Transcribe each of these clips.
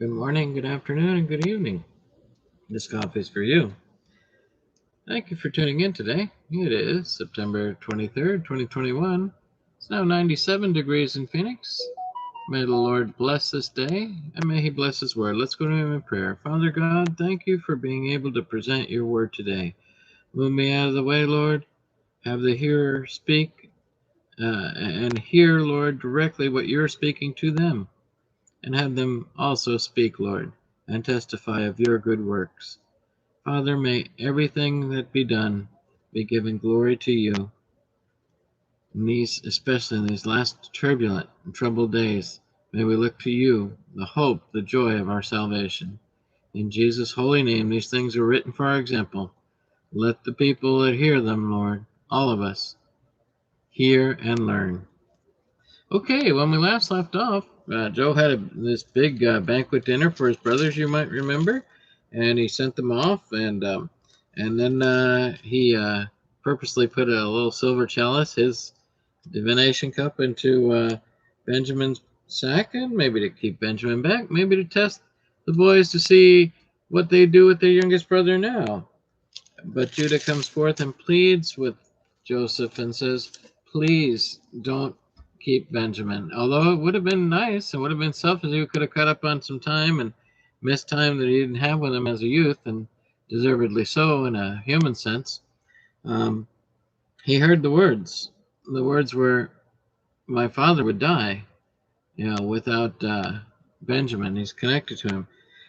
Good morning, good afternoon, and good evening. This coffee is for you. Thank you for tuning in today. It is September 23rd, 2021. It's now 97 degrees in Phoenix. May the Lord bless this day, and may He bless His word. Let's go to Him in prayer. Father God, thank you for being able to present your word today. Move me out of the way, Lord. Have the hearer speak and hear, Lord, directly what you're speaking to them, and have them also speak, Lord, and testify of your good works. Father, may everything that be done be given glory to you, especially in these last turbulent and troubled days. May we look to you, the hope, the joy of our salvation. In Jesus' holy name, these things are written for our example. Let the people that hear them, Lord, all of us, hear and learn. Okay, when we last left off, Joe had this big banquet dinner for his brothers, you might remember, and he sent them off, and then he purposely put a little silver chalice, his divination cup, into Benjamin's sack, and maybe to keep Benjamin back, maybe to test the boys to see what they do with their youngest brother now. But Judah comes forth and pleads with Joseph and says, please don't keep Benjamin. Although it would have been nice, it would have been selfish. He could have cut up on some time and missed time that he didn't have with him as a youth, and deservedly so in a human sense. He heard the words. The words were, my father would die, without Benjamin. He's connected to him.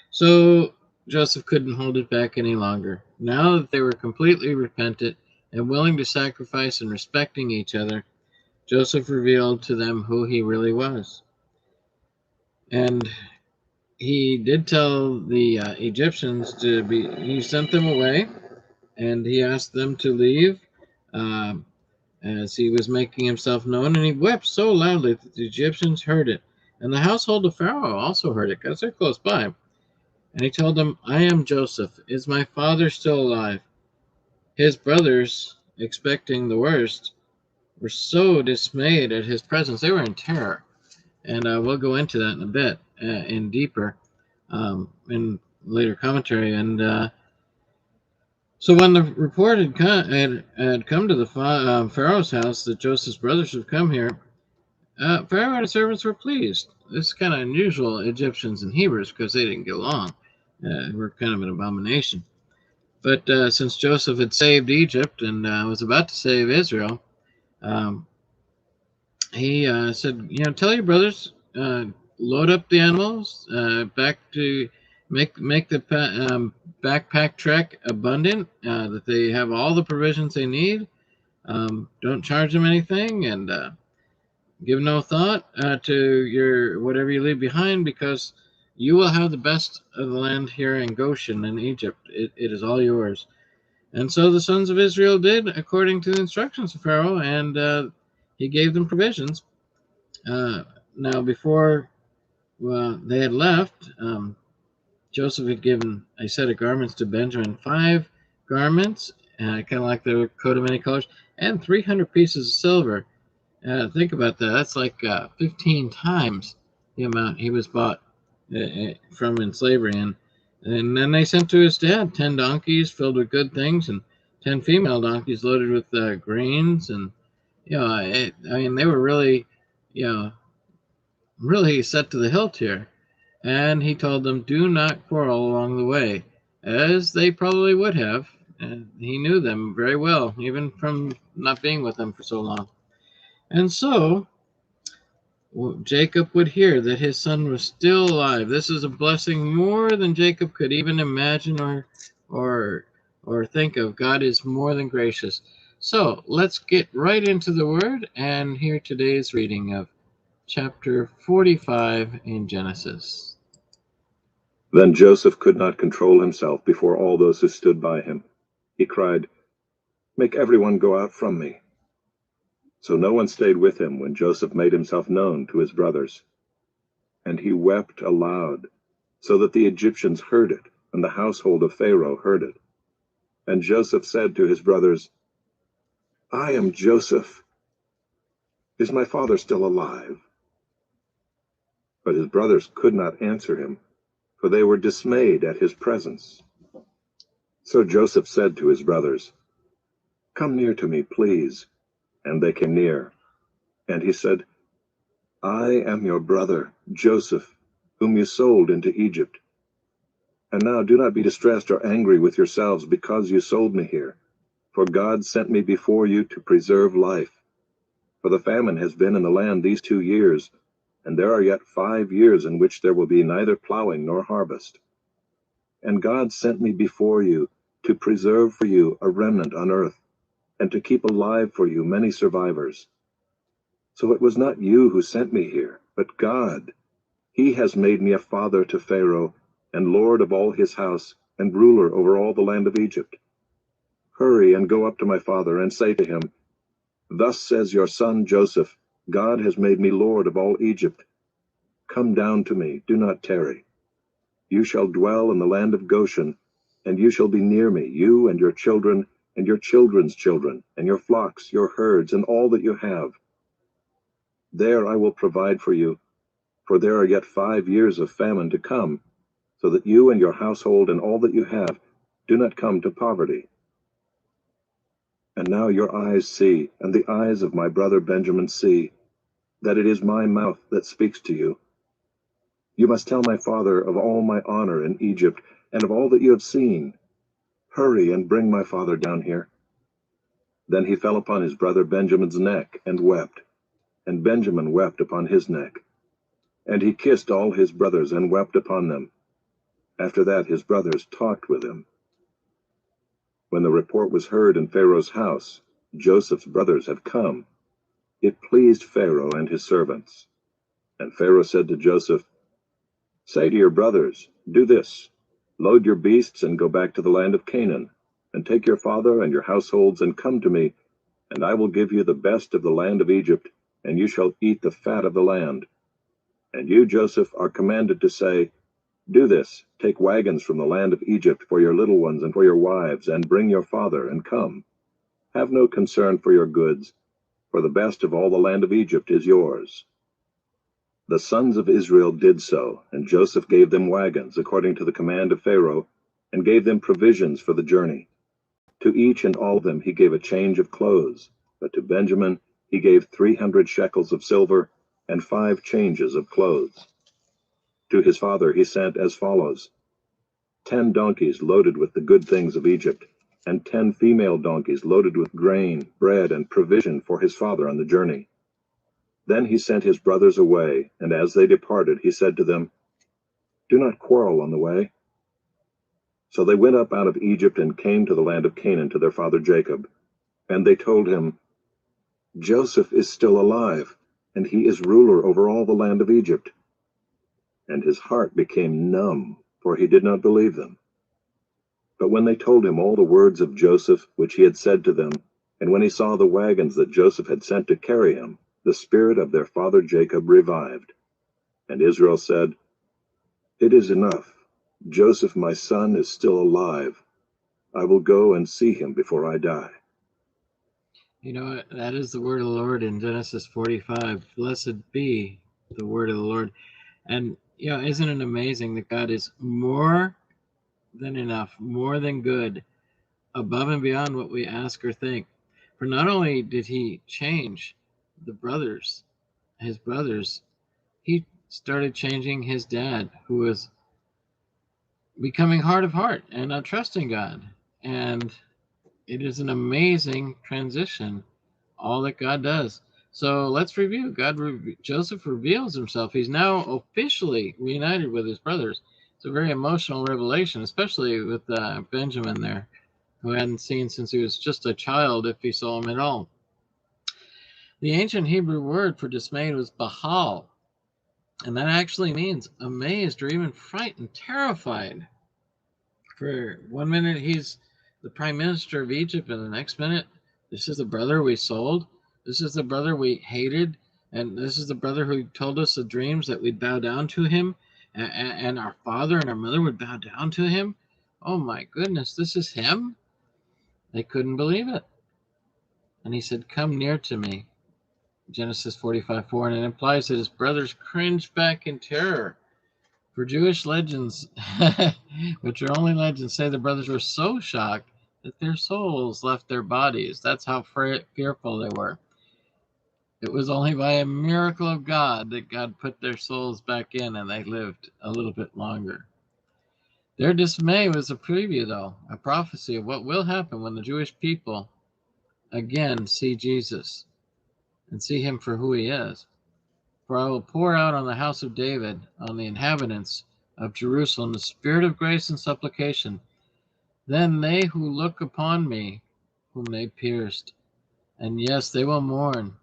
So Joseph couldn't hold it back any longer. Now that they were completely repentant and willing to sacrifice and respecting each other, Joseph revealed to them who he really was. And he did tell the Egyptians he sent them away, and he asked them to leave uh, as he was making himself known, and he wept so loudly that the Egyptians heard it. And the household of Pharaoh also heard it, because they're close by. And he told them, I am Joseph. Is my father still alive? His brothers, expecting the worst, were so dismayed at his presence. They were in terror. And we'll go into that in a bit, in deeper, in later commentary. And so when the report had come to the Pharaoh's house that Joseph's brothers had come here, Pharaoh and his servants were pleased. This is kind of unusual, Egyptians and Hebrews, because they didn't get along. Were kind of an abomination. But since Joseph had saved Egypt and was about to save Israel, um, he said, tell your brothers, load up the animals, back to make the backpack trek abundant, that they have all the provisions they need. Don't charge them anything, and give no thought to your whatever you leave behind, because you will have the best of the land here in Goshen in Egypt. It is all yours. And so the sons of Israel did according to the instructions of Pharaoh, and he gave them provisions. Now, before they had left, Joseph had given a set of garments to Benjamin, 5 garments, kind of like the coat of many colors, and 300 pieces of silver. Think about that. That's like 15 times the amount he was bought from in slavery. And then they sent to his dad 10 donkeys filled with good things, and 10 female donkeys loaded with grains. And, they were really, really set to the hilt here. And he told them, do not quarrel along the way, as they probably would have. And he knew them very well, even from not being with them for so long. And so Jacob would hear that his son was still alive. This is a blessing more than Jacob could even imagine or think of. God is more than gracious. So let's get right into the word and hear today's reading of chapter 45 in Genesis. Then Joseph could not control himself before all those who stood by him. He cried, "Make everyone go out from me." So no one stayed with him when Joseph made himself known to his brothers. And he wept aloud, so that the Egyptians heard it, and the household of Pharaoh heard it. And Joseph said to his brothers, "I am Joseph. Is my father still alive?" But his brothers could not answer him, for they were dismayed at his presence. So Joseph said to his brothers, "Come near to me, please." And they came near. And he said, "I am your brother, Joseph, whom you sold into Egypt. And now do not be distressed or angry with yourselves because you sold me here, for God sent me before you to preserve life. For the famine has been in the land these 2 years, and there are yet 5 years in which there will be neither plowing nor harvest. And God sent me before you to preserve for you a remnant on earth, and to keep alive for you many survivors. So it was not you who sent me here, but God. He has made me a father to Pharaoh, and lord of all his house, and ruler over all the land of Egypt. Hurry and go up to my father, and say to him, 'Thus says your son Joseph, God has made me lord of all Egypt. Come down to me, do not tarry. You shall dwell in the land of Goshen, and you shall be near me, you and your children, and your children's children, and your flocks, your herds, and all that you have. There I will provide for you, for there are yet 5 years of famine to come, so that you and your household and all that you have do not come to poverty.' And now your eyes see, and the eyes of my brother Benjamin see, that it is my mouth that speaks to you. You must tell my father of all my honor in Egypt, and of all that you have seen. Hurry and bring my father down here." Then he fell upon his brother Benjamin's neck and wept, and Benjamin wept upon his neck. And he kissed all his brothers and wept upon them. After that his brothers talked with him. When the report was heard in Pharaoh's house, "Joseph's brothers have come," it pleased Pharaoh and his servants. And Pharaoh said to Joseph, "Say to your brothers, do this: load your beasts and go back to the land of Canaan, and take your father and your households and come to me, and I will give you the best of the land of Egypt, and you shall eat the fat of the land. And you, Joseph, are commanded to say, 'Do this, take wagons from the land of Egypt for your little ones and for your wives, and bring your father, and come. Have no concern for your goods, for the best of all the land of Egypt is yours.'" The sons of Israel did so, and Joseph gave them wagons according to the command of Pharaoh, and gave them provisions for the journey. To each and all of them he gave a change of clothes, but to Benjamin he gave 300 shekels of silver and 5 changes of clothes. To his father he sent as follows: 10 donkeys loaded with the good things of Egypt, and 10 female donkeys loaded with grain, bread, and provision for his father on the journey. Then he sent his brothers away, and as they departed he said to them, "Do not quarrel on the way." So they went up out of Egypt and came to the land of Canaan to their father Jacob. And they told him, "Joseph is still alive, and he is ruler over all the land of Egypt." And his heart became numb, for he did not believe them. But when they told him all the words of Joseph which he had said to them, and when he saw the wagons that Joseph had sent to carry him, the spirit of their father Jacob revived. And Israel said, "It is enough. Joseph my son is still alive. I will go and see him before I die." You know, that is the word of the Lord in Genesis 45. Blessed be the word of the Lord. And, you know, isn't it amazing that God is more than enough, more than good, above and beyond what we ask or think? For not only did he change the brothers, his brothers, he started changing his dad, who was becoming hard of heart and not trusting God. And it is an amazing transition, all that God does. So let's review. Joseph reveals himself. He's now officially reunited with his brothers. It's a very emotional revelation, especially with Benjamin there, who hadn't seen since he was just a child, if he saw him at all. The ancient Hebrew word for dismayed was bahal, and that actually means amazed or even frightened, terrified. For 1 minute he's the prime minister of Egypt, and the next minute, this is the brother we sold. This is the brother we hated, and this is the brother who told us the dreams that we'd bow down to him, and our father and our mother would bow down to him. Oh my goodness, this is him? They couldn't believe it. And he said, "Come near to me." Genesis 45:4, and it implies that his brothers cringed back in terror. For Jewish legends, which are only legends, say the brothers were so shocked that their souls left their bodies. That's how fearful they were. It was only by a miracle of God that God put their souls back in and they lived a little bit longer. Their dismay was a preview, though, a prophecy of what will happen when the Jewish people again see Jesus and see him for who he is. For I will pour out on the house of David, on the inhabitants of Jerusalem, the spirit of grace and supplication. Then they who look upon me, whom they pierced, and yes, they will mourn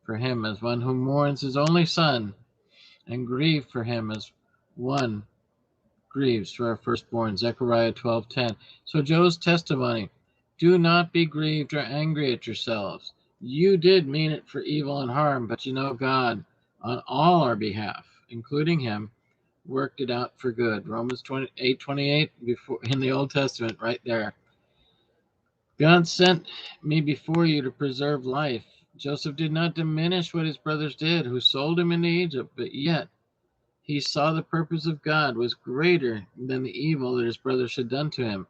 for him as one who mourns his only son, and grieve for him as one grieves for our firstborn. Zechariah 12:10. So Joe's testimony: do not be grieved or angry at yourselves. You did mean it for evil and harm, but you know God, on all our behalf, including him, worked it out for good. Romans 8:28 before in the Old Testament, right there. God sent me before you to preserve life. Joseph did not diminish what his brothers did, who sold him into Egypt, but yet he saw the purpose of God was greater than the evil that his brothers had done to him.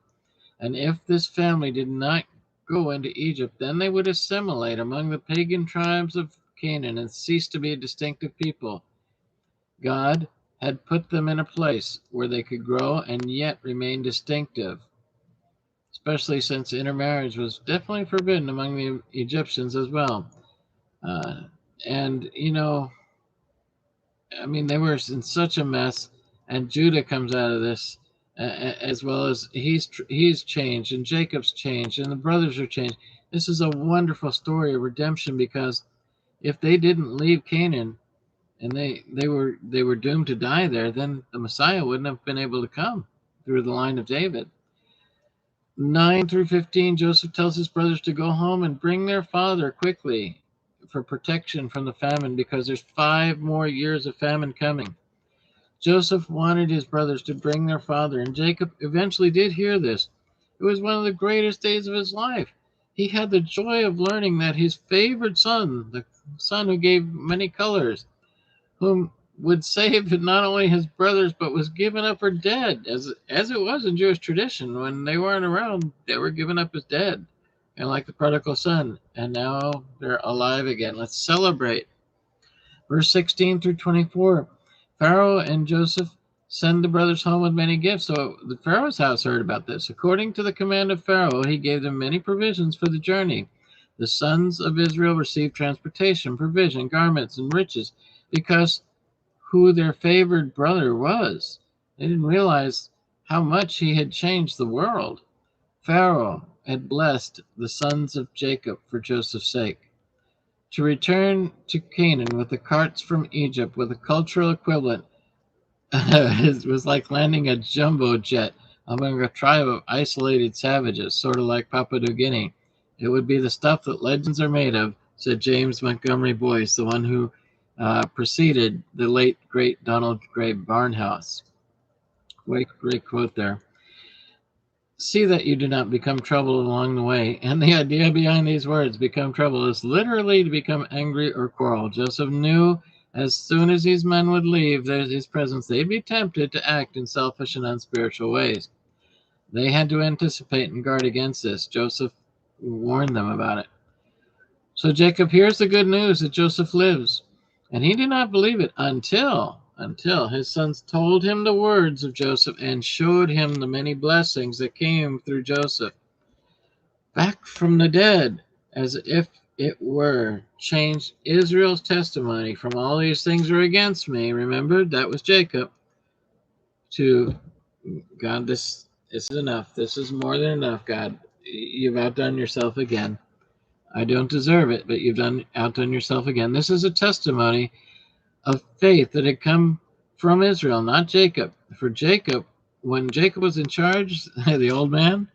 And if this family did not go into Egypt, then they would assimilate among the pagan tribes of Canaan and cease to be a distinctive people. God had put them in a place where they could grow and yet remain distinctive, especially since intermarriage was definitely forbidden among the Egyptians as well. And, they were in such a mess, and Judah comes out of this as well as he's changed, and Jacob's changed, and the brothers are changed. This is a wonderful story of redemption, because if they didn't leave Canaan and they were doomed to die there, then the Messiah wouldn't have been able to come through the line of David. 9-15, Joseph tells his brothers to go home and bring their father quickly for protection from the famine, because there's 5 more years of famine coming. Joseph wanted his brothers to bring their father, and Jacob eventually did hear this. It was one of the greatest days of his life. He had the joy of learning that his favorite son, the son who gave many colors, whom would save not only his brothers, but was given up for dead, as it was in Jewish tradition. When they weren't around, they were given up as dead, and like the prodigal son, and now they're alive again. Let's celebrate. Verse 16-24, Pharaoh and Joseph send the brothers home with many gifts. So the Pharaoh's house heard about this. According to the command of Pharaoh, he gave them many provisions for the journey. The sons of Israel received transportation, provision, garments, and riches, because who their favored brother was. They didn't realize how much he had changed the world. Pharaoh had blessed the sons of Jacob for Joseph's sake. To return to Canaan with the carts from Egypt with a cultural equivalent it was like landing a jumbo jet among a tribe of isolated savages, sort of like Papua New Guinea. It would be the stuff that legends are made of, said James Montgomery Boyce, the one who preceded the late, great Donald Gray Barnhouse. Great quote there. See that you do not become troubled along the way. And the idea behind these words, become troubled, is literally to become angry or quarrel. Joseph knew as soon as these men would leave his presence, they'd be tempted to act in selfish and unspiritual ways. They had to anticipate and guard against this. Joseph warned them about it. So Jacob hears the good news that Joseph lives, and he did not believe it until his sons told him the words of Joseph and showed him the many blessings that came through Joseph. Back from the dead, as if it were, changed Israel's testimony from all these things are against me. Remember, that was Jacob. To God, this is enough. This is more than enough, God. You've outdone yourself again. I don't deserve it, but you've outdone yourself again. This is a testimony of faith that had come from Israel, not Jacob. For Jacob, when Jacob was in charge, the old man,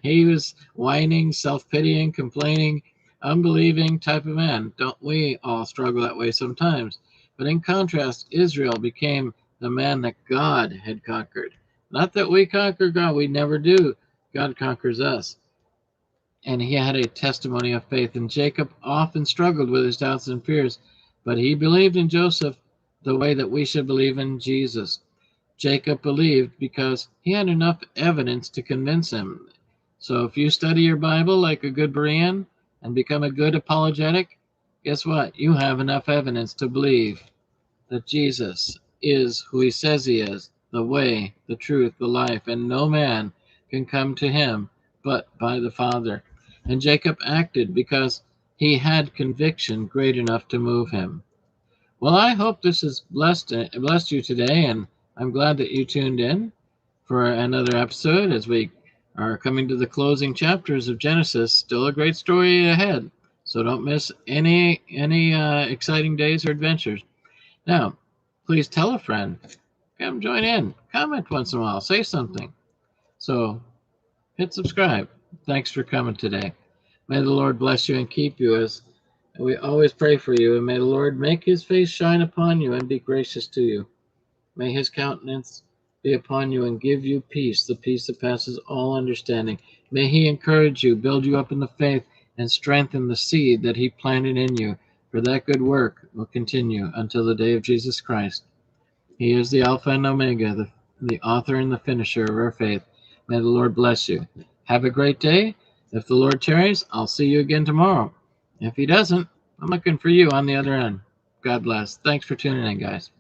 he was whining, self-pitying, complaining, unbelieving type of man. Don't we all struggle that way sometimes? But in contrast, Israel became the man that God had conquered. Not that we conquer God, we never do. God conquers us. And he had a testimony of faith. And Jacob often struggled with his doubts and fears, but he believed in Joseph the way that we should believe in Jesus. Jacob believed because he had enough evidence to convince him. So if you study your Bible like a good Berean and become a good apologetic, guess what? You have enough evidence to believe that Jesus is who he says he is, the way, the truth, the life, and no man can come to him but by the Father. And Jacob acted because he had conviction great enough to move him. Well, I hope this has blessed you today, and I'm glad that you tuned in for another episode as we are coming to the closing chapters of Genesis. Still a great story ahead, so don't miss any exciting days or adventures. Now, please tell a friend. Come join in. Comment once in a while. Say something. So hit subscribe. Thanks for coming today. May the Lord bless you and keep you as we always pray for you. And may the Lord make his face shine upon you and be gracious to you. May his countenance be upon you and give you peace, the peace that passes all understanding. May he encourage you, build you up in the faith, and strengthen the seed that he planted in you. For that good work will continue until the day of Jesus Christ. He is the Alpha and Omega, the author and the finisher of our faith. May the Lord bless you. Have a great day. If the Lord tarries, I'll see you again tomorrow. If he doesn't, I'm looking for you on the other end. God bless. Thanks for tuning in, guys.